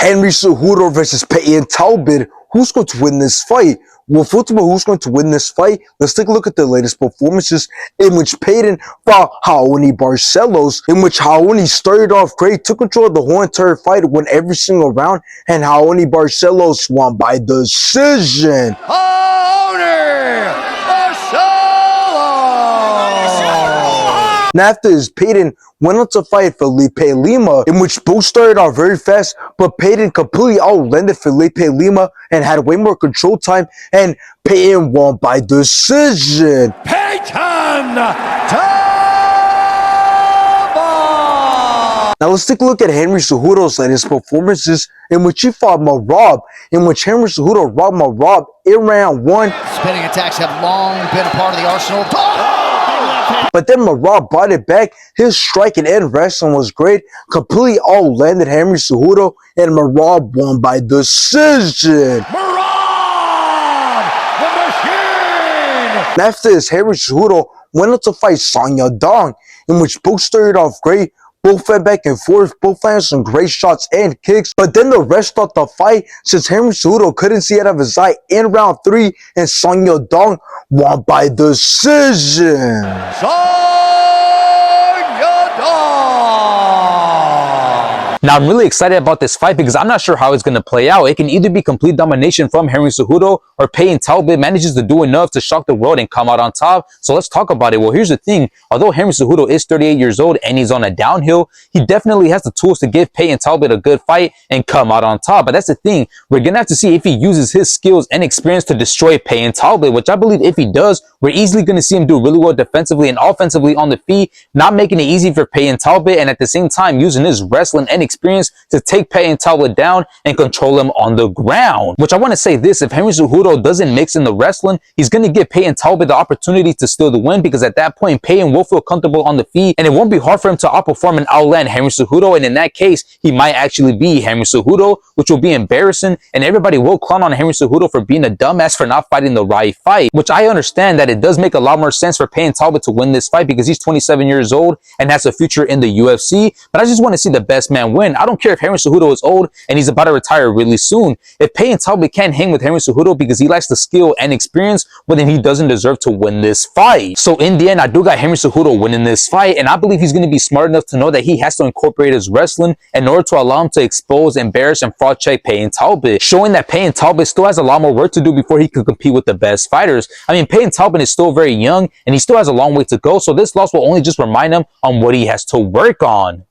Henry Cejudo versus Payton Talbott. Who's going to win this fight? Well, first of all, who's going to win this fight? Let's take a look at the latest performances in which Payton fought Raoni Barcelos, in which Raoni started off great, took control of the whole entire fight, won every single round, and Raoni Barcelos won by decision. Now after this, Payton went on to fight Felipe Lima, in which both started out very fast, but Payton completely outlanded Felipe Lima and had way more control time, and Payton won by decision. Payton Talbott! Now let's take a look at Henry Cejudo's latest performances, in which he fought Marab, in which Henry Cejudo robbed Marab in round 1. Spinning attacks have long been a part of the arsenal. But then Marab brought it back. His striking and wrestling was great. Completely outlanded Henry Cejudo, and Marab won by decision. Marab, the machine! After this, Henry Cejudo went on to fight Cejudo, in which both started off great. Both fed back and forth, both landed some great shots and kicks, but then the rest stopped the fight since Henry Cejudo couldn't see out of his eye in round 3, and Cejudo won by decision. Now, I'm really excited about this fight because I'm not sure how it's going to play out. It can either be complete domination from Henry Cejudo, or Payton Talbott manages to do enough to shock the world and come out on top. So let's talk about it. Well, here's the thing. Although Henry Cejudo is 38 years old and he's on a downhill, he definitely has the tools to give Payton Talbott a good fight and come out on top. But that's the thing. We're going to have to see if he uses his skills and experience to destroy Payton Talbott, which I believe if he does, we're easily going to see him do really well defensively and offensively on the feet, not making it easy for Payton Talbott, and at the same time using his wrestling and experience to take Payton Talbott down and control him on the ground. Which I want to say this, if Henry Cejudo doesn't mix in the wrestling, he's going to give Payton Talbott the opportunity to steal the win, because at that point, Payton will feel comfortable on the feet, and it won't be hard for him to outperform and outland Henry Cejudo, and in that case, he might actually be Henry Cejudo, which will be embarrassing, and everybody will clown on Henry Cejudo for being a dumbass for not fighting the right fight, which I understand that it does make a lot more sense for Payton Talbott to win this fight because he's 27 years old and has a future in the UFC, but I just want to see the best man win. I don't care if Henry Cejudo is old and he's about to retire really soon. If Payton Talbott can't hang with Henry Cejudo because he lacks the skill and experience, well then he doesn't deserve to win this fight. So in the end, I do got Henry Cejudo winning this fight, and I believe he's going to be smart enough to know that he has to incorporate his wrestling in order to allow him to expose, embarrass, and fraud check Payton Talbott, showing that Payton Talbott still has a lot more work to do before he could compete with the best fighters. I mean, Payton Talbott is still very young and he still has a long way to go, so this loss will only just remind him on what he has to work on.